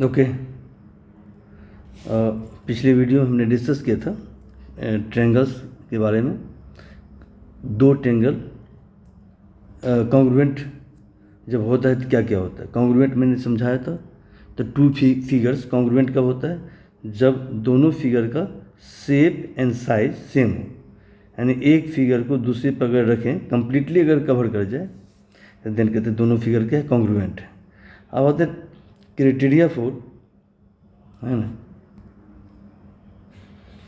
Okay. पिछले video में हमने डिस्कस किया था ट्रेंगल्स के बारे में। दो ट्रेंगल कॉन्ग्रुएंट जब होता है तो क्या क्या होता है। कॉन्ग्रुएंट मैंने समझाया था। तो टू फिगर्स कॉन्ग्रुएंट कब होता है, जब दोनों फिगर का शेप एंड साइज सेम हो, यानी एक फिगर को दूसरे पर अगर रखें, कंप्लीटली अगर कवर कर जाए तो देन कहते हैं दोनों फिगर क्या है, कॉन्ग्रुएंट है। अब आते हैं क्राइटेरिया फॉर, है ना,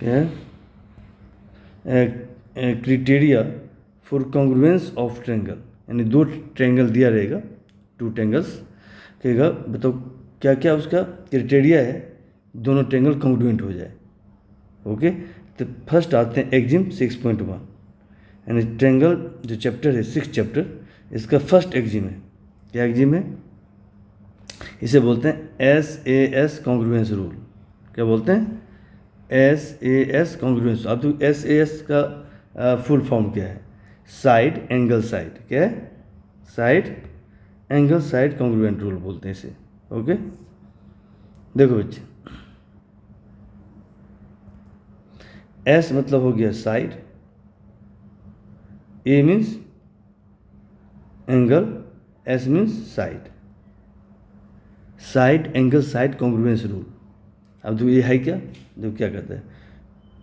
क्या है criteria for congruence of triangle, यानी दो ट्रेंगल दिया रहेगा, टू ट्रेंगल्स, कहेगा बताओ क्या क्या उसका क्राइटेरिया है दोनों ट्रेंगल कॉन्ग्रुएंट हो जाए। ओके, तो फर्स्ट आते हैं एक्जिम 6.1, यानी ट्रेंगल जो चैप्टर है 6 चैप्टर, इसका फर्स्ट एक्जिम है। क्या एक्जिम है? इसे बोलते हैं SAS कॉन्ग्रुएंस रूल। क्या बोलते हैं? SAS congruence. अब तो SAS का फुल फॉर्म क्या है? Side angle side. क्या है? Side angle side congruent rule बोलते हैं इसे। ओके, देखो बच्चे, S मतलब हो गया side, A means angle, S means side. Side angle side congruence rule. अब देखो ये है क्या, देखो क्या कहता है,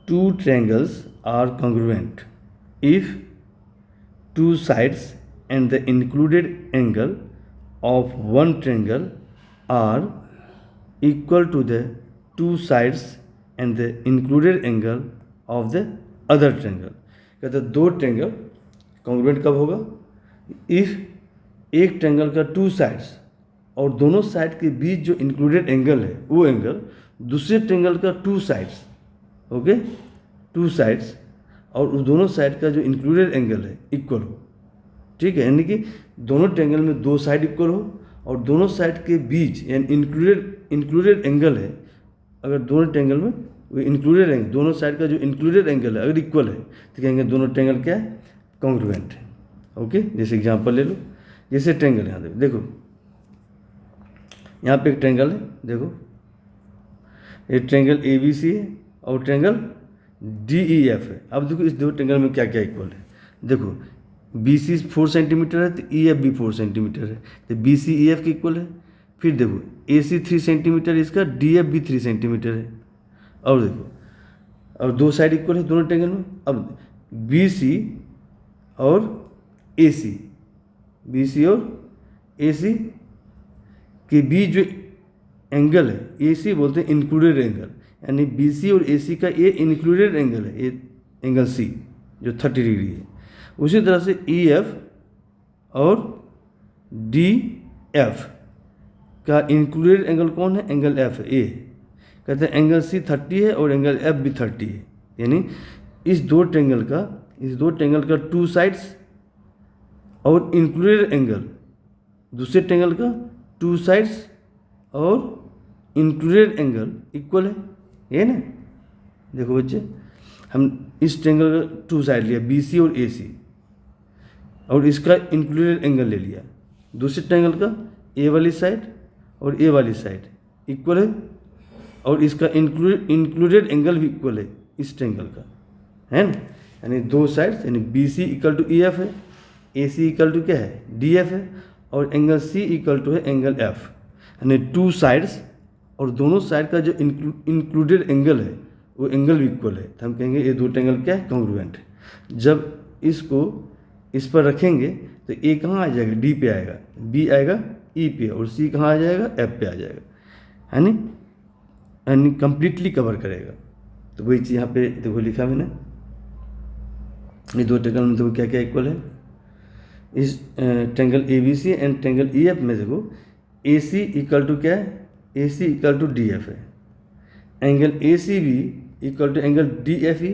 two triangles are congruent if two sides and the included angle of one triangle are equal to the two sides and the included angle of the other triangle. कहते हैं दो ट्रायंगल कॉन्ग्रुएंट कब होगा? इफ एक triangle का two sides और दोनों side के बीच जो इंक्लूडेड एंगल है वो एंगल दूसरे ट्रायंगल का two sides, okay, two sides और उस दोनों साइड का जो इंक्लूडेड एंगल है इक्वल हो। ठीक है, यानी कि दोनों ट्रायंगल में दो साइड इक्वल हो और दोनों साइड के बीच यानी इंक्लूडेड एंगल है, अगर दोनों ट्रायंगल में वो इंक्लूडेड एंगल, दोनों साइड का जो इंक्लूडेड एंगल है अगर इक्वल है तो कहेंगे दोनों ट्रायंगल क्या है, कॉन्ग्रुएंट है। ओके, जैसे एग्जांपल ले लो, जैसे ट्रायंगल यहाँ देखो, यहाँ पे एक ट्रायंगल है, देखो ये ट्रायंगल ABC है और ट्रायंगल DEF है। अब देखो इस दो ट्रायंगल में क्या क्या इक्वल है। देखो BC 4 सेंटीमीटर है तो EF भी 4 सेंटीमीटर है, तो BC EF के इक्वल है। फिर देखो AC 3 सेंटीमीटर, इसका DF भी 3 सेंटीमीटर है। और देखो और दो साइड इक्वल है दोनों ट्रायंगल में। अब BC और AC, BC और AC के बीच जो एंगल है, AC बोलते हैं इंक्लूडेड एंगल, यानी BC और AC का ये इंक्लूडेड एंगल है, ये एंगल C जो 30 डिग्री है। उसी तरह से EF और DF का इंक्लूडेड एंगल कौन है? एंगल F है, A। कहते हैं एंगल C 30 है और एंगल F भी 30 है, यानी इस दो ट्रायंगल का टू साइड्स और इंक्लूडेड एंगल दूसरे ट्रायंगल का टू साइड्स और इंक्लूडेड एंगल इक्वल है, ये ना। देखो बच्चे, हम इस ट्रायंगल का टू साइड लिया BC और AC और इसका इंक्लूडेड एंगल ले लिया, दूसरे ट्रायंगल का A वाली साइड और A वाली साइड इक्वल है और इसका इंक्लूडेड एंगल भी इक्वल है इस ट्रायंगल का, है ना। यानी दो साइड्स, यानी BC इक्वल टू EF है, AC इक्वल टू क्या है, DF है और एंगल C इक्वल टू है एंगल F, यानी टू साइड्स और दोनों साइड का जो इंक्लूडेड एंगल है वो एंगल भी इक्वल है, तो हम कहेंगे ये दो ट्रायंगल क्या है, कॉन्ग्रुएंट है। जब इसको इस पर रखेंगे तो A कहाँ आ जाएगा, D पे आएगा, B आएगा E पे और C कहाँ आ जाएगा, F पे आ जाएगा, यानी कंप्लीटली कवर करेगा। तो वही चीज़ यहाँ पे देखो लिखा मैंने, ये दो ट्रायंगल में देखो क्या क्या इक्वल है। इस triangle ABC and triangle EF में देखो AC इक्वल टू क्या है, AC इक्वल टू DF है, angle ACB equal to angle DFE,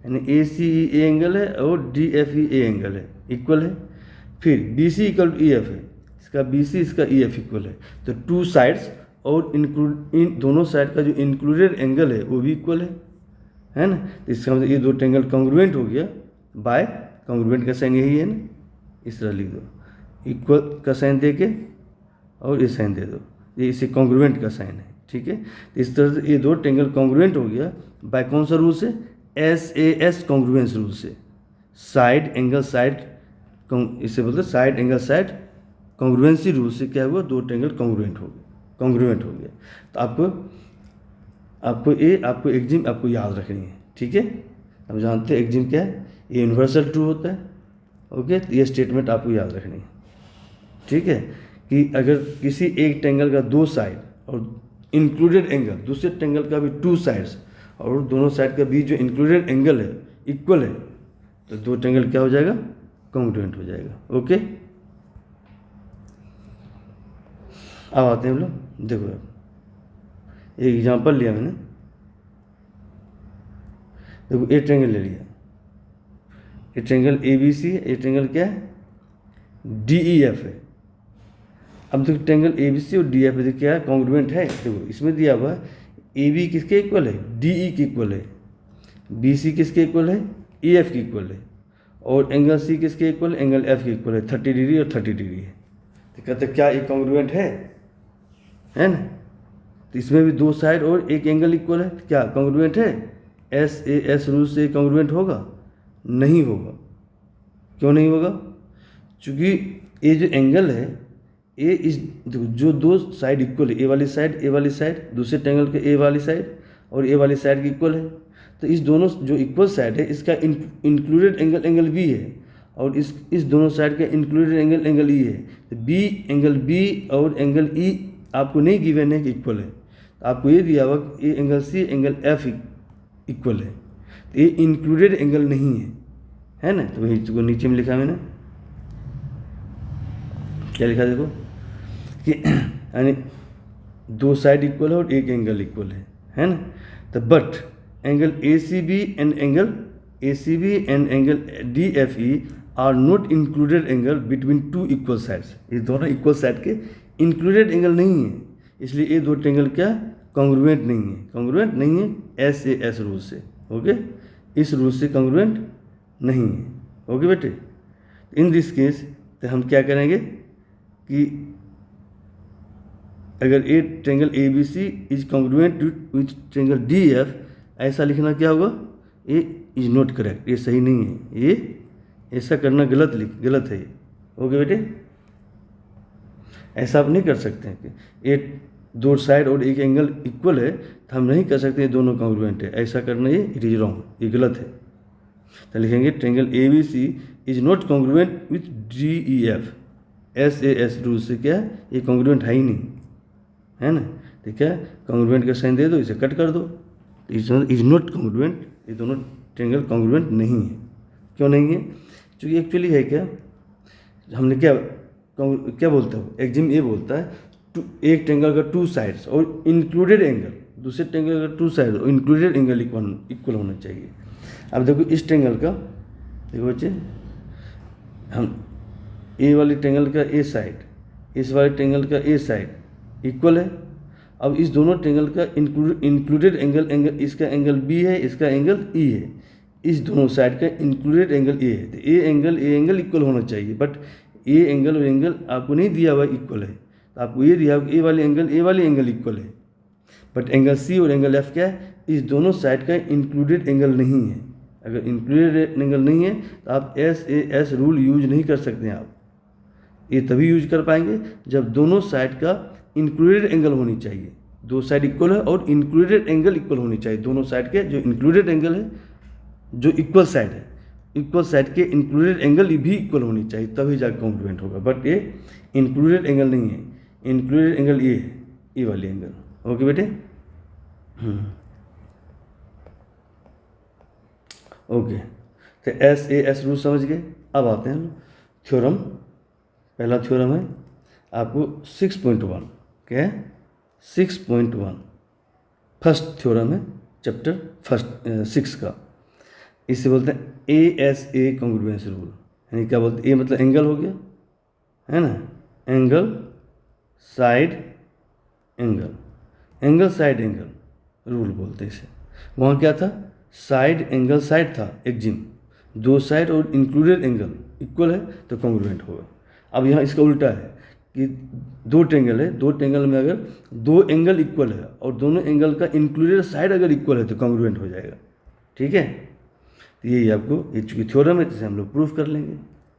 यानी ACE A एंगल है और DFE A एंगल है, इक्वल है। फिर BC इक्वल टू EF है, इसका BC इसका EF इक्वल है, तो टू साइड्स और इन दोनों साइड का जो इंक्लूडेड एंगल है वो भी इक्वल है ना। तो इसका मतलब ये दो ट्रायंगल कॉन्ग्रुएंट हो गया बाय, कॉन्ग्रुएंट का साइन यही है ना, इस तरह लिख दो, इक्वल का साइन दे के और ये साइन दे दो, ये इसे कॉन्ग्रुएंट का साइन है, ठीक है। तो इस तरह से ये दो ट्रेंगल कॉन्ग्रुएंट हो गया बाय कौन सा रूल से, SAS कॉन्ग्रुएंस रूल से। साइड एंगल साइड, इसे बोलते हैं side angle side congruency rule से क्या हुआ, दो ट्रेंगल कॉन्ग्रुएंट हो गया। तो आपको एक्जिम आपको याद रखनी है, ठीक है। अब जानते हैं एक्जिम क्या है, ये यूनिवर्सल ट्रू होता है, ओके। तो ये स्टेटमेंट आपको याद रखनी है, ठीक है, कि अगर किसी एक ट्रेंगल का दो साइड और इंक्लूडेड एंगल, दूसरे ट्रेंगल का भी टू साइड्स और दोनों साइड का बीच जो इंक्लूडेड एंगल है इक्वल है, तो दो ट्रेंगल क्या हो जाएगा, कॉन्ग्रुएंट हो जाएगा, ओके। अब आते हैं हम लोग, देखो एक एग्जांपल लिया मैंने, देखो ए ट्रेंगल ले लिया, ये ट्रेंगल ABC है, ये ट्रेंगल क्या है, DEF है। अब देखो ट्रेंगल ABC और DEF है, क्या है, कॉन्ग्रुएंट है। देखो इसमें दिया हुआ है AB किसके इक्वल है, DE के इक्वल है, BC किसके इक्वल है, EF के इक्वल है, और एंगल C किसके इक्वल है, एंगल F के इक्वल है, 30 डिग्री और 30 डिग्री है। तो कहते क्या ये कॉन्ग्रुएंट है ना। तो इसमें भी दो साइड और एक एंगल इक्वल है, क्या कॉन्ग्रुएंट है, SAS रूल से कॉन्ग्रुएंट होगा, नहीं होगा। क्यों नहीं होगा, क्योंकि ये जो एंगल है, ये इस जो दो साइड इक्वल है, ए वाली साइड दूसरे ट्रेंगल के ए वाली साइड और ए वाली साइड की इक्वल है। तो इस दोनों जो इक्वल साइड है इसका इंक्लूडेड एंगल B है, और इस दोनों साइड का इंक्लूडेड एंगल E है। तो एंगल B और एंगल E आपको नहीं गिवन है कि इक्वल है, तो आपको ये दिया हुआ कि angle C angle F equal है, तो ये इंक्लूडेड एंगल नहीं है ना। तो वही जो नीचे में लिखा मैंने, क्या लिखा देखो कि यानी दो साइड इक्वल है और एक एंगल इक्वल है ना। तो but angle ACB and angle DFE are not included angle between two equal sides. ये दोनों इक्वल साइड के इंक्लूडेड एंगल नहीं है, इसलिए ये दो ट्रेंगल क्या कॉन्ग्रुएंट नहीं है SAS रूल से, ओके। इस रूल से कॉन्ग्रुएंट नहीं है, ओके बेटे। इन दिस केस तो हम क्या करेंगे कि अगर a triangle ABC is congruent with triangle DF, ऐसा लिखना क्या होगा, ये इज नॉट करेक्ट, ये सही नहीं है, ये ऐसा करना गलत है ये, ओके बेटे। ऐसा आप नहीं कर सकते हैं कि ये दो साइड और एक एंगल इक्वल है तो हम नहीं कर सकते ये दोनों कॉन्ग्रुएंट है, ऐसा करना ये इट इज रॉन्ग, ये गलत है। तो लिखेंगे triangle ABC is not congruent with DEF, SAS rule से क्या है, ये कॉन्ग्रुएंट है ही नहीं, है ना। ठीक है, कॉन्ग्रुएंट का साइन दे दो, इसे कट कर दो, इज नॉट कॉन्ग्रुएंट, ये दोनों ट्रेंगल कॉन्ग्रुएंट नहीं है। क्यों नहीं है, क्योंकि एक्चुअली है क्या, हमने क्या बोलता है एक्जिम, ये बोलता है एक ट्रेंगल का टू साइड्स और इंक्लूडेड एंगल, दूसरे ट्रेंगल का टू साइड और इंक्लूडेड एंगल इक्वल होना चाहिए। अब देखो इस ट्रेंगल का, देखो बच्चे, हम ए वाली ट्रेंगल का ए साइड, इस वाले ट्रेंगल का ए साइड इक्वल है। अब इस दोनों ट्रेंगल का इंक्लूडेड एंगल इसका एंगल B है, इसका एंगल E है, इस दोनों साइड का इंक्लूडेड एंगल A है। तो ए एंगल इक्वल होना चाहिए, बट ए एंगल और एंगल आपको नहीं दिया हुआ इक्वल है, तो आपको ये दिया हुआ ए वाली एंगल इक्वल है, बट एंगल C और एंगल F क्या है, इस दोनों साइड का इंक्लूडेड एंगल नहीं है। अगर इंक्लूडेड एंगल नहीं है तो आप SAS रूल यूज नहीं कर सकते हैं। आप ये तभी यूज कर पाएंगे जब दोनों साइड का इंक्लूडेड एंगल होनी चाहिए, दो साइड इक्वल है और इंक्लूडेड एंगल इक्वल होनी चाहिए। दोनों साइड के जो इंक्लूडेड एंगल है, जो इक्वल साइड है, इक्वल साइड के इंक्लूडेड एंगल भी इक्वल होनी चाहिए, तभी जाकर कॉन्ग्रुएंट होगा। बट ये इंक्लूडेड एंगल नहीं है, इंक्लूडेड एंगल ये है, ये वाली एंगल, ओके बेटे। ओके, तो SAS रूल समझ गए। अब आते हैं थ्योरम। पहला थ्योरम है आपको 6.1, क्या है 6.1, फर्स्ट थ्योरम है चैप्टर 6 का। इसे बोलते हैं ASA कॉन्ग्रुएंस रूल, यानी क्या बोलते हैं, A मतलब एंगल हो गया, है ना, एंगल साइड एंगल रूल बोलते हैं इसे। वहाँ क्या था, साइड एंगल साइड था एक्जिम, दो साइड और इंक्लूडेड एंगल इक्वल है तो कॉन्ग्रुएंट होगा। अब यहाँ इसका उल्टा है, कि दो ट्रेंगल है, दो ट्रेंगल में अगर दो एंगल इक्वल है और दोनों एंगल का इंक्लूडेड साइड अगर इक्वल है तो कॉन्ग्रुएंट हो जाएगा। ठीक है, तो यही आपको, ये चूँकि थ्योरम है तो इसे हम लोग प्रूफ कर लेंगे।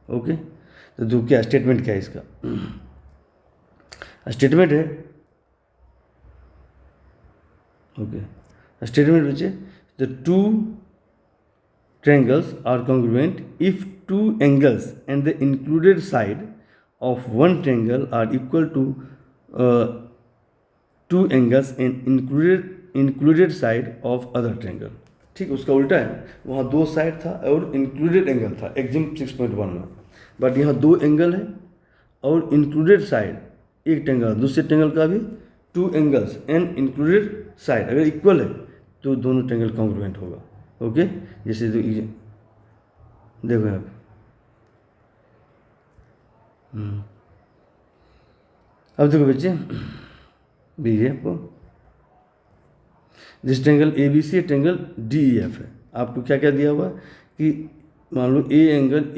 ओके, तो जो क्या स्टेटमेंट क्या है इसका, स्टेटमेंट है, ओके, स्टेटमेंट बच्चे, the two triangles are congruent if two angles and the included side of one triangle are equal to two angles and included side of other triangle। ठीक, उसका उल्टा है, वहाँ दो साइड था और इंक्लूडेड एंगल था एग्जिम 6.1 में, बट यहाँ दो एंगल है और इंक्लूडेड साइड एक ट्रेंगल, दूसरे ट्रेंगल का भी two angles and included side अगर इक्वल है तो दोनों ट्रेंगल कॉन्ग्रुएंट होगा। ओके, जैसे तो देखो आप, अब देखो बच्चे, भी है आपको जिस triangle A B C triangle D E F है, आपको क्या क्या दिया हुआ कि मान लो ए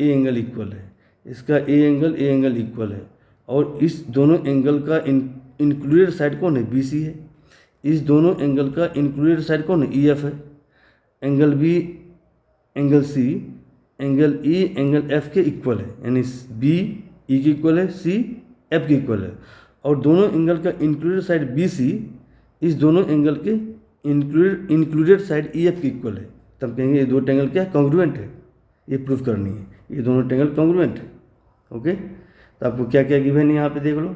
एंगल इक्वल है, इसका ए एंगल इक्वल है और इस दोनों एंगल का इंक्लूडेड साइड कौन है, बी सी है, इस दोनों एंगल का इंक्लूडेड साइड कौन है, ई एफ है, angle B angle C angle E angle F के इक्वल है, यानी बी ई के इक्वल है, सी एफ के इक्वल है, और दोनों एंगल का इंक्लूडेड साइड बी सी इस दोनों एंगल के इंक्लूडेड साइड ई एफ के इक्वल है, तब कहेंगे ये दो ट्रेंगल क्या कॉन्ग्रुएंट है, ये प्रूफ करनी है, ये दोनों ट्रेंगल कॉन्ग्रुएंट है। ओके, तो आपको क्या क्या गिवन है यहाँ पे देख लो,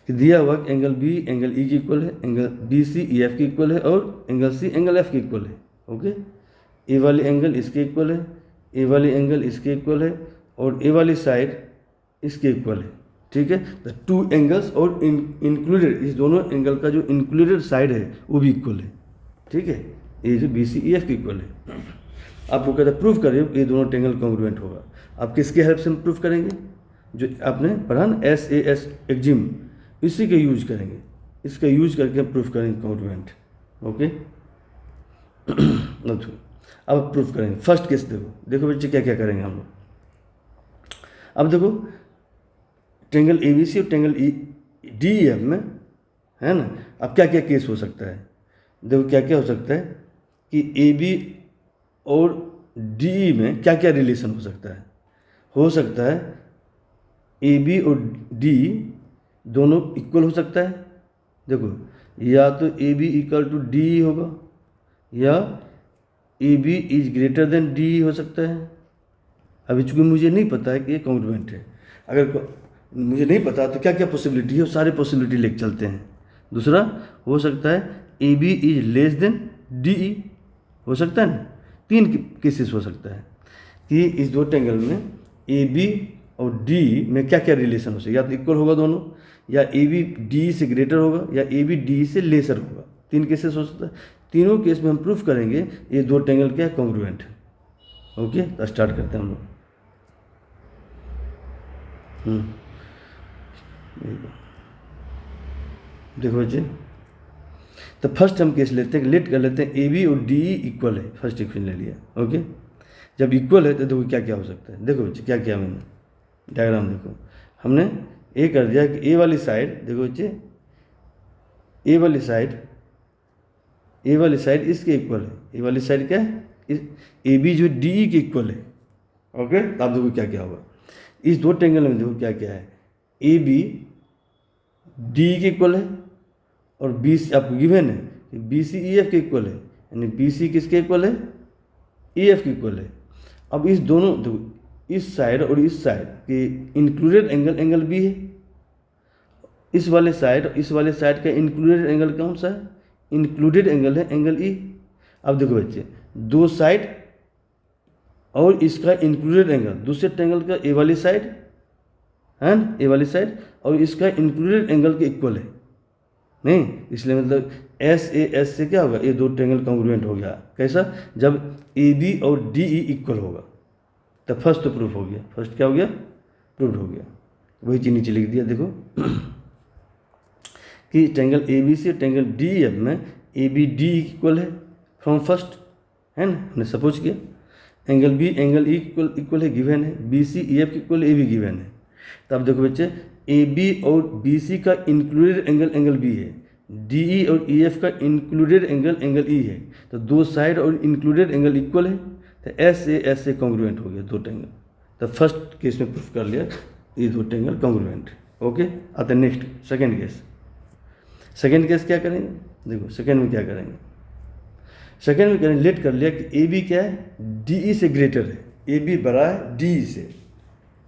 कि दिया हुआ एंगल बी एंगल ई के इक्वल है, angle B C E F के इक्वल है और एंगल सी एंगल एफ के इक्वल है। ओके, ए वाली एंगल इसके इक्वल है, ए वाली एंगल इसके इक्वल है और ए वाली साइड इसके इक्वल है। ठीक है, तो टू एंगल्स और इंक्लूडेड इस दोनों एंगल का जो इंक्लूडेड साइड है वो भी इक्वल है। ठीक है, ये जो बी सी ई एफ के इक्वल है, आपको कहता है प्रूफ करिए ये दोनों ट्रेंगल कॉन्ग्रुएंट होगा। आप किसके हेल्प से प्रूफ करेंगे, जो आपने पढ़ा ना SAS एक्जिम, इसी के यूज करेंगे, इसका यूज करके प्रूफ करेंगे कॉन्ग्रुएंट। ओके, अब प्रूफ करेंगे। फर्स्ट केस देखो बच्चे क्या क्या करेंगे हम लोग। अब देखो ट्रेंगल ABC और ट्रेंगल DEF में है ना, अब क्या क्या केस हो सकता है, देखो क्या क्या हो सकता है कि AB और DE में क्या क्या रिलेशन हो सकता है AB और DE दोनों इक्वल हो सकता है। देखो, या तो AB इक्वल टू DE होगा या AB is greater than DE हो सकता है। अभी चूँकि मुझे नहीं पता है कि ये कॉन्ग्रुएंट है, अगर मुझे नहीं पता तो क्या क्या पॉसिबिलिटी है, वो सारे पॉसिबिलिटी लेके चलते हैं। दूसरा हो सकता है AB is less then DE, हो सकता है ना, तीन केसेस हो सकता है कि इस दो ट्रेंगल में AB और DE में क्या क्या रिलेशन हो सकता है, या तो इक्वल होगा दोनों, या AB DE से ग्रेटर होगा या AB DE से लेसर होगा। तीन केसेस हो सकता है, तीनों केस में हम प्रूफ करेंगे ये दो ट्रेंगल क्या कॉन्ग्रुएंट है। ओके, तो स्टार्ट करते हैं हम लोग। देखो बच्चे, तो फर्स्ट हम केस लेते हैं, लेट कर लेते हैं AB और DE इक्वल है, फर्स्ट इक्वेशन ले लिया। ओके, जब इक्वल है तो देखो क्या क्या हो सकता है। देखो बच्चे क्या किया मैंने, डायग्राम देखो, हमने ये कर दिया कि ए वाली साइड, देखो बच्चे ए वाली साइड इसके इक्वल है, ए वाली साइड क्या है, AB जो DE के इक्वल है। ओके, तो आप देखो क्या क्या होगा, इस दो ट्रेंगल में देखो क्या क्या है, AB DE के इक्वल है और BC आपको गिवन है BC EF के इक्वल है, यानी BC किसके इक्वल है, EF के इक्वल है। अब इस दोनों देखो, इस साइड और इस साइड के इंक्लूडेड एंगल B है, इस वाले साइड का इंक्लूडेड एंगल कौन सा है, इंक्लूडेड एंगल है एंगल E। अब देखो बच्चे, दो साइड और इसका इंक्लूडेड एंगल, दूसरे ट्रेंगल का ए वाली साइड है ना, ए वाली साइड और इसका इंक्लूडेड एंगल के इक्वल है नहीं, इसलिए मतलब SAS से क्या होगा, ये दो ट्रेंगल कॉन्ग्रुएंट हो गया। कैसा, जब AB और DE इक्वल होगा, तो फर्स्ट तो प्रूफ हो गया, फर्स्ट क्या हो गया, प्रूफ हो गया। वही चीज नीचे लिख दिया, देखो कि ट्रेंगल ABC और ट्रेंगल DEF में AB DE इक्वल है फ्रॉम फर्स्ट, है ना, हमने सपोज किया, angle B angle E equal है, गिवन है, B C E F equal ए भी गिवन है। तो अब देखो बच्चे, ए बी और बी सी का इंक्लूडेड एंगल एंगल बी है, डी ई और ई एफ का इंक्लूडेड एंगल एंगल ई है, तो दो साइड और इंक्लूडेड एंगल इक्वल है, तो एस से कॉन्ग्रुएंट हो गया दो ट्रेंगल। तो फर्स्ट केस में प्रूफ कर लिया ये दो ट्रेंगल कॉन्ग्रुएंट। ओके, आते next second case. Second case क्या करेंगे, देखो सेकेंड में क्या करेंगे, सेकेंड में करेंगे, लेट कर लिया कि ए बी क्या है, डी ई से ग्रेटर है, ए बी बड़ा है डी ई से,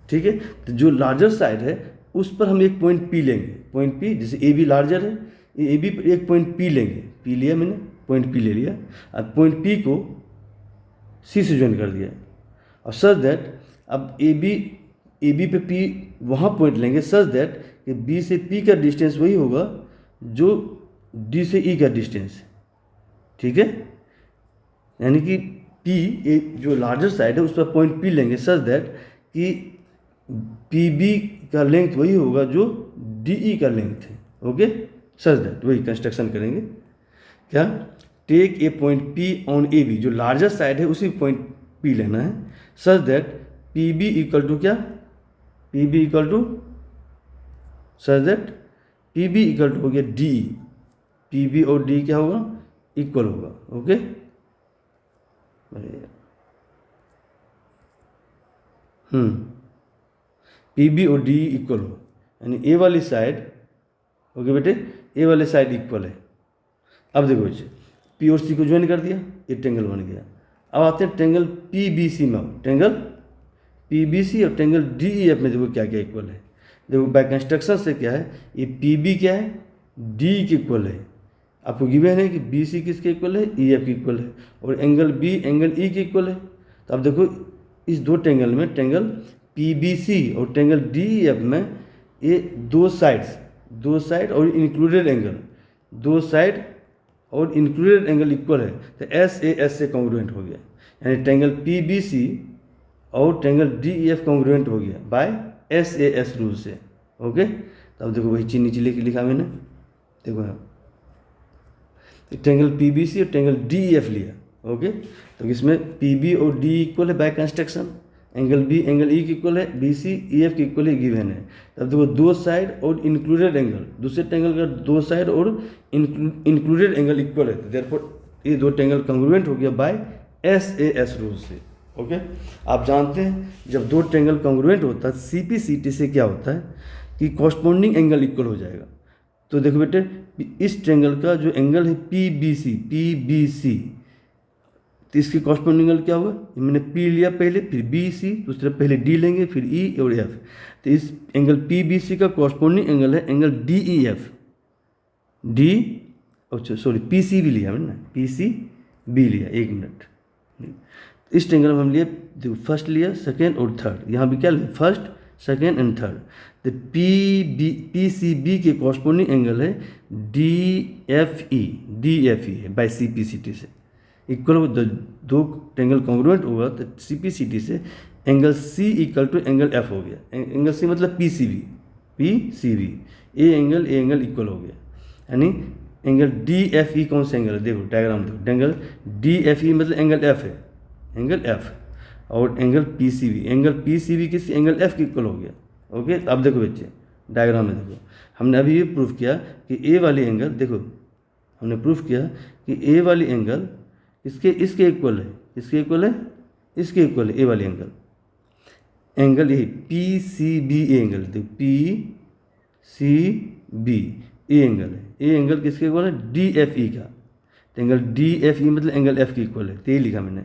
ठीक है। तो जो लार्जर साइड है उस पर हम एक पॉइंट पी लेंगे, पॉइंट पी, जैसे ए बी लार्जर है, ए बी पर एक पॉइंट पी लेंगे, पी लिया मैंने, पॉइंट पी ले लिया, अब पॉइंट पी को सी से ज्वाइन कर दिया, और सच दैट अब ए बी पे पी वहाँ पॉइंट लेंगे, सच दैट कि बी से पी का डिस्टेंस वही होगा जो डी से ई का डिस्टेंस है, ठीक है। यानी कि पी जो लार्जर साइड है उस पर पॉइंट पी लेंगे, सच दैट कि पी बी का लेंथ वही होगा जो डी ई का लेंथ है। ओके, सच दैट वही कंस्ट्रक्शन करेंगे, क्या, take a point P on A B, जो लार्जर साइड है उसी पॉइंट पी लेना है, such that P B equal to क्या, P B equal to, such that P B equal to हो गया डी, पी बी और डी क्या होगा, इक्वल होगा। ओके, पी बी और डी इक्वल हो, यानी ए वाली साइड, ओके बेटे, ए वाले साइड इक्वल है। अब देखो बच्चे, पी और सी को ज्वाइन कर दिया, ये ट्रेंगल बन गया। अब आते हैं ट्रेंगल पी बी सी में, ट्रेंगल पी बी सी और ट्रेंगल डी ई एफ में देखो क्या क्या इक्वल है। देखो बाय कंस्ट्रक्शन से क्या है, ये पी बी क्या है, डी के इक्वल है, आपको गिवन है कि बी सी किसके इक्वल है, ई एफ के इक्वल है, और एंगल बी एंगल ई के इक्वल है। तो अब देखो इस दो ट्रेंगल में, ट्रेंगल पी बी सी और ट्रेंगल डी ई एफ में, ये दो साइड और इंक्लूडेड एंगल, दो साइड और इंक्लूडेड एंगल इक्वल है, तो एस से कॉन्ग्रुएंट हो गया, यानी ट्रेंगल पी बी सी और triangle D E F congruent हो गया बाय एस रूल से। ओके, तो अब देखो वही चीज नीचे लिखा मैंने, देखो यहाँ ट्रेंगल पी बी सी और ट्रेंगल डी ई एफ लिया। ओके, तो इसमें पी बी और डी इक्वल है by construction, angle B angle E की इक्वल है, बी सी ई एफ की इक्वल है, गिवन है। तब देखो दो साइड और इंक्लूडेड एंगल, दूसरे ट्रेंगल का दो साइड और इंक्लूडेड एंगल इक्वल है, तो देयरफॉर ये दो ट्रेंगल कॉन्ग्रुएंट हो गया बाय एस रूल से। ओके, आप जानते हैं जब दो ट्रेंगल कॉन्ग्रुएंट होता है सी पी सी टी से क्या होता है कि कॉरस्पॉन्डिंग एंगल इक्वल हो जाएगा। तो देखो बेटे, इस ट्रेंगल का जो एंगल है पी बी सी, तो इसकी कॉरस्पॉन्डिंग एंगल क्या होगा, मैंने पी लिया पहले, फिर बी सी, दूसरे पहले डी लेंगे, फिर ई और एफ, तो इस एंगल पी बी सी का कॉरस्पॉन्डिंग एंगल है angle D E F, D, अच्छा सॉरी पी सी भी लिया मैंने, पी सी बी लिया, एक मिनट, इस ट्रेंगल में हम लिए, देखो फर्स्ट लिया, सेकेंड और थर्ड, यहाँ भी क्या लिया, फर्स्ट सेकेंड एंड थर्ड, तो पी सी बी के कॉरस्पॉन्डिंग एंगल है डी एफ ई है by C P C T से इक्वल हो, दो ट्रेंगल कॉन्ग्रुएंट होगा तो सी पी सी टी से angle C equal to angle F हो गया, एंगल सी मतलब P C B, A angle equal हो गया, यानी एंगल डी एफ ई कौन सा एंगल है, देखो डायग्राम देखो, एंगल डी एफ ई मतलब एंगल एफ है, एंगल एफ, और एंगल पी सी बी किसी एंगल एफ के इक्वल हो गया। ओके, अब देखो बच्चे डायग्राम में देखो, हमने अभी ये प्रूफ किया कि ए वाली एंगल, देखो हमने प्रूफ किया कि ए वाली एंगल इसके इक्वल है, इसके इक्वल है ए वाली एंगल यही पी सी बी एंगल, देखो P C B A angle है, ए एंगल किसके इक्वल है, डी एफ ई का, तो एंगल डी एफ ई मतलब एंगल एफ के इक्वल है, तो ये लिखा मैंने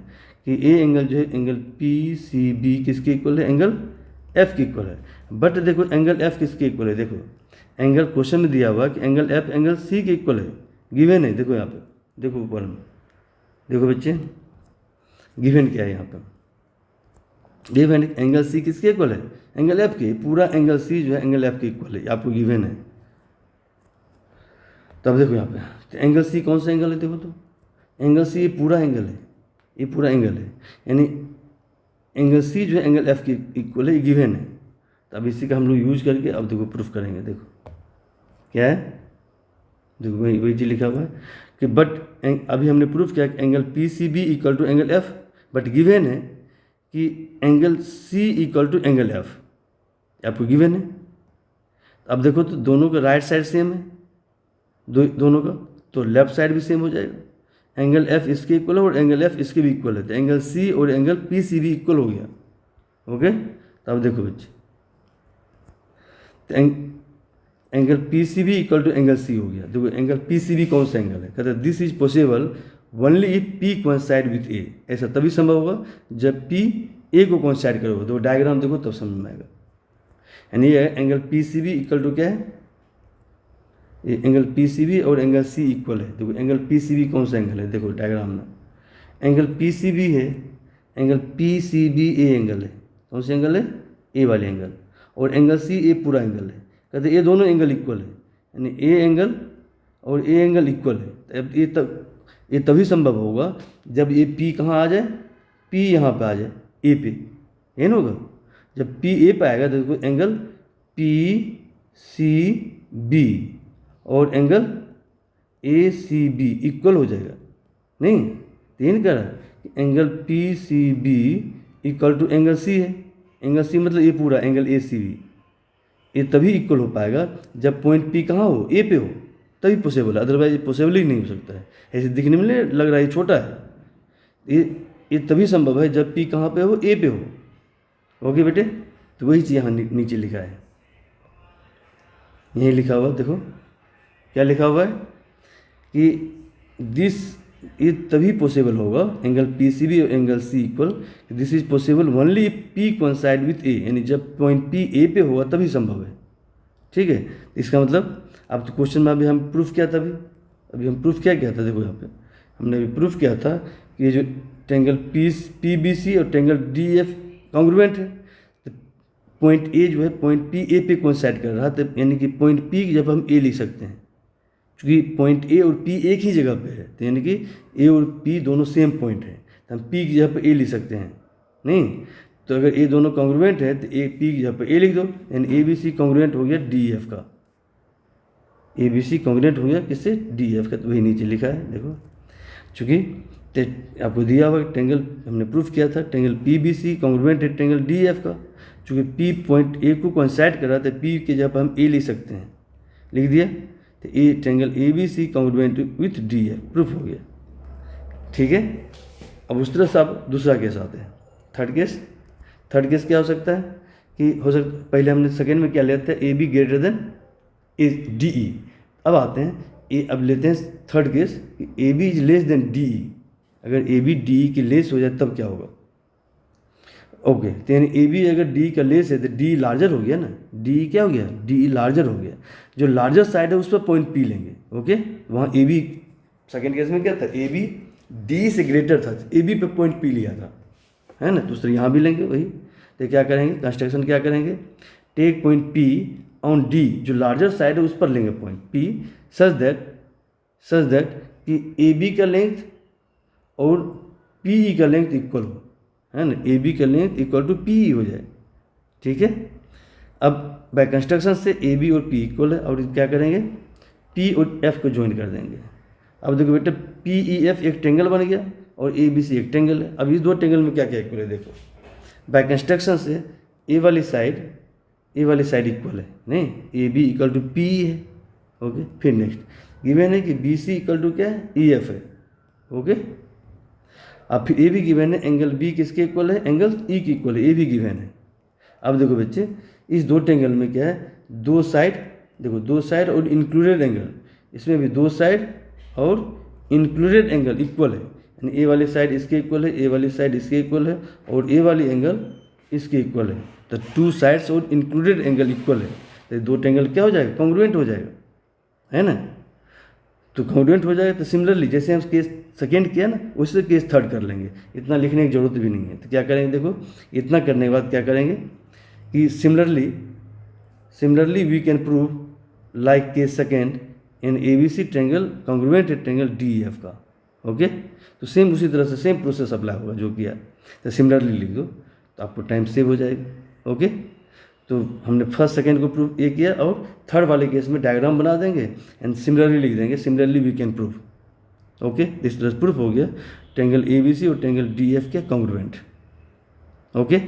कि ए एंगल जो है एंगल पी सी बी किसके इक्वल है, एंगल एफ के इक्वल है। बट देखो एंगल एफ किसके इक्वल है, देखो एंगल क्वेश्चन में दिया हुआ कि एंगल एफ एंगल सी के इक्वल है, गिवन है, देखो यहाँ पे, देखो ऊपर में, देखो बच्चे गिवन क्या है यहाँ पर, गिवन एंगल सी किसके इक्वल है, एंगल एफ के, पूरा एंगल सी जो है एंगल एफ के इक्वल है, आपको गिवन है। तब देखो यहाँ पे, तो एंगल सी कौन सा एंगल है, देखो तो एंगल सी ये पूरा एंगल है, ये पूरा एंगल है, यानी एंगल सी जो है एंगल एफ के इक्वल है, गिवन है। तो अब इसी का हम लोग यूज करके अब देखो प्रूफ करेंगे, देखो क्या है, देखो वही चीज लिखा हुआ है कि बट अभी हमने प्रूफ किया कि angle P C B equal to angle F, but given है कि angle C equal to angle F, आपको गिवन है। अब देखो तो दोनों का राइट साइड सेम है, दोनों का, तो लेफ्ट साइड भी सेम हो जाएगा। एंगल एफ इसके इक्वल है और एंगल एफ इसके भी इक्वल है, तो एंगल सी और एंगल पी सी भी इक्वल हो गया। ओके, तो अब देखो बच्चे, तो एंगल पी सी भी इक्वल टू एंगल सी हो गया। देखो एंगल पी सी भी कौन सा एंगल है, कहते हैं this is possible only if P coincide with A. ऐसा तभी संभव होगा जब पी ए को कोइंसाइड करोगे। तो डायग्राम देखो तब समझ में आएगा। यानी ये एंगल पी सी भी इक्वल टू क्या है, ये एंगल पी सी बी और एंगल सी इक्वल है। देखो एंगल पी सी बी कौन सा एंगल है, देखो डायग्राम में एंगल पी सी बी है, angle P C B A angle है। कौन सा एंगल है, ए वाले एंगल। और एंगल सी ए पूरा एंगल है। कहते ये दोनों एंगल इक्वल है, यानी ए एंगल और ए एंगल इक्वल है। अब ये तभी संभव होगा जब ये पी कहाँ आ जाए, पी यहाँ पे आ जाए ए पे, ये ना होगा। जब पी ए पे आएगा तो देखो एंगल पी सी बी और angle A C B equal हो जाएगा। नहीं, तीन कह रहा है angle P C B equal to angle C है। एंगल सी मतलब ये पूरा एंगल ए सी बी, ये तभी इक्वल हो पाएगा जब पॉइंट पी कहाँ हो, ए पे हो, तभी पॉसिबल है। अदरवाइज ये पॉसिबल ही नहीं हो सकता है। ऐसे दिखने में लग रहा है ये छोटा है, ये तभी संभव है जब पी कहाँ पे हो, ए पे हो। ओके बेटे, तो वही चीज़ यहाँ नीचे लिखा है, यही लिखा हुआ देखो क्या लिखा हुआ है कि ये तभी पॉसिबल होगा एंगल पी सी बी और angle C equal, this is possible only P coincide with A, यानी जब पॉइंट पी ए पे होगा तभी संभव है। ठीक है, इसका मतलब अब तो क्वेश्चन में अभी हम प्रूफ किया था, अभी हम प्रूफ क्या किया था, देखो यहाँ पे हमने अभी प्रूफ किया था कि ये जो ट्रेंगल पी बी सी और ट्रेंगल डी एफ कॉन्ग्रुएंट है। तो पॉइंट ए जो है पॉइंट पी ए पे कोइंसाइड कर रहा है, तो यानी कि पॉइंट पी जब हम ए लिख सकते हैं, क्योंकि पॉइंट ए और पी एक ही जगह पे है, तो यानी कि ए और पी दोनों सेम पॉइंट है, तो हम पी की जगह पे ए लिख सकते हैं। नहीं तो अगर ए दोनों कॉन्ग्रुएंट है तो ए पी की जगह पे ए लिख दो, यानी ए बी सी कॉन्ग्रुएंट हो गया डी एफ का, ए बी सी कॉन्ग्रुएंट हो गया किससे, डी एफ का। तो वही नीचे लिखा है देखो, चूँकि आपको दिया हुआ ट्रेंगल हमने प्रूफ किया था triangle P B C congruent है ट्रेंगल डी एफ का। चूँकि पी पॉइंट ए को कोइंसाइड कर रहा था, पी की जगह पर हम ए लिख सकते हैं, लिख दिया, तो A triangle A B C congruent with D F proof हो गया। ठीक है, अब उस तरह से आप दूसरा केस आते हैं, थर्ड केस क्या हो सकता है कि पहले हमने सेकेंड में क्या लेते हैं, A B greater than A D E. अब आते हैं अब लेते हैं third case, A B is less than D E. अगर ए बी डी ई के लेस हो जाए तब क्या होगा। ओके, तो यानी ए बी अगर डी का लेस है तो डी लार्जर हो गया ना, डी क्या हो गया, डी लार्जर हो गया। जो लार्जर साइड है उस पर पॉइंट पी लेंगे। ओके, वहाँ ए बी सेकेंड केस में क्या था, ए बी डी से ग्रेटर था, ए बी पे पॉइंट पी लिया था, है ना। दूसरे यहाँ भी लेंगे वही। तो क्या करेंगे, कंस्ट्रक्शन क्या करेंगे, take point P on D, जो लार्जर साइड है उस पर लेंगे पॉइंट पी, सच दैट कि ए बी का लेंथ और पी ई का लेंथ इक्वल हो, है ना, ए बी का length equal to P E हो जाए। ठीक है, अब बाय कंस्ट्रक्शन से ए बी और पी इक्वल है, और क्या करेंगे, पी और एफ को ज्वाइन कर देंगे। अब देखो बेटा, पी ई एफ एक ट्रेंगल बन गया और ए बी सी एक ट्रेंगल है। अब इस दो ट्रेंगल में क्या क्या इक्वल है, देखो बाय कंस्ट्रक्शन से ए वाली साइड इक्वल है, नहीं, A B equal to P है। ओके, फिर नेक्स्ट गिवन है कि बी सी इक्वल टू क्या है, ई एफ है। ओके, अब फिर ए भी गिवन है, एंगल बी किसके इक्वल है, एंगल ई की इक्वल है, ए भी गिवन है। अब देखो बच्चे, इस दो ट्रेंगल में क्या है, दो साइड, देखो दो साइड और इंक्लूडेड एंगल, इसमें भी दो साइड और इंक्लूडेड एंगल इक्वल है, यानी ए वाली साइड इसके इक्वल है, ए वाली साइड इसके इक्वल है, और ए वाली एंगल इसके इक्वल है। तो टू साइड्स और इंक्लूडेड एंगल इक्वल है, तो दो ट्रेंगल क्या हो जाएगा, कॉन्ग्रुएंट हो जाएगा, है ना। तो कॉन्ग्रुएंट हो जाएगा, तो सिमिलरली जैसे हम केस सेकेंड किया ना, उससे केस थर्ड कर लेंगे, इतना लिखने की जरूरत भी नहीं है। तो क्या करेंगे, देखो इतना करने के बाद क्या करेंगे कि similarly we can prove like case second in A B C triangle congruent है ट्रेंगल डी एफ का। ओके, तो सेम उसी तरह से सेम प्रोसेस अप्लाई होगा जो किया, तो सिमिलरली लिख दो, तो आपको टाइम सेव हो जाएगा। ओके, तो हमने फर्स्ट सेकेंड को प्रूव ये किया, और थर्ड वाले केस में डायग्राम बना देंगे एंड सिमिलरली लिख देंगे, similarly we can prove. Okay, इस तरह से प्रूफ हो गया ट्रेंगल ए बी सी और ट्रेंगल डी एफ के कॉन्ग्रुएंट। ओके।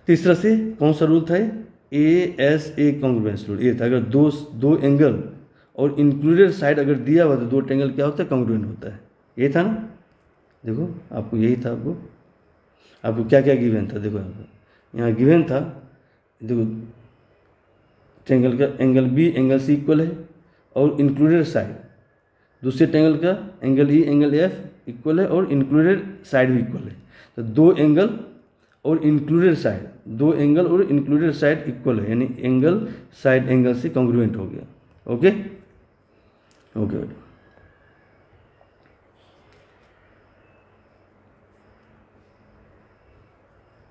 तीसरा से कौन सा रूल था? ASA congruence rule. ये था अगर दो एंगल और इंक्लूडेड साइड अगर दिया हुआ तो दो ट्रायंगल क्या होता है? कॉन्ग्रुएंट होता है। ये था ना, देखो आपको यही था। आपको क्या क्या गिवन था? देखो यहाँ गिवन था, देखो ट्रायंगल का angle B angle C equal है और इंक्लूडेड साइड, दूसरे ट्रायंगल का angle E angle F equal है और इंक्लूडेड साइड भी इक्वल है। तो दो एंगल और इंक्लूडेड साइड, दो एंगल और इंक्लूडेड साइड इक्वल है, यानी एंगल साइड एंगल से कॉन्ग्रुएंट हो गया। ओके ओके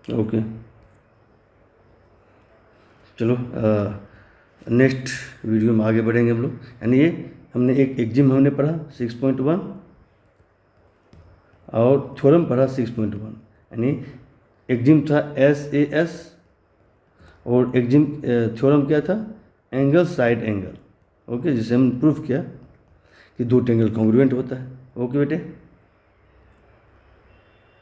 ओके चलो नेक्स्ट वीडियो में आगे बढ़ेंगे हम लोग। यानी ये हमने एक एग्जिम हमने पढ़ा 6.1 और थ्योरम पढ़ा 6.1। यानी एग्जिम था SAS और एग्जिम थ्योरम क्या था? Angle side angle. ओके, जिसे हम प्रूफ किया कि दो ट्रायंगल कॉन्ग्रुएंट होता है। ओके बेटे।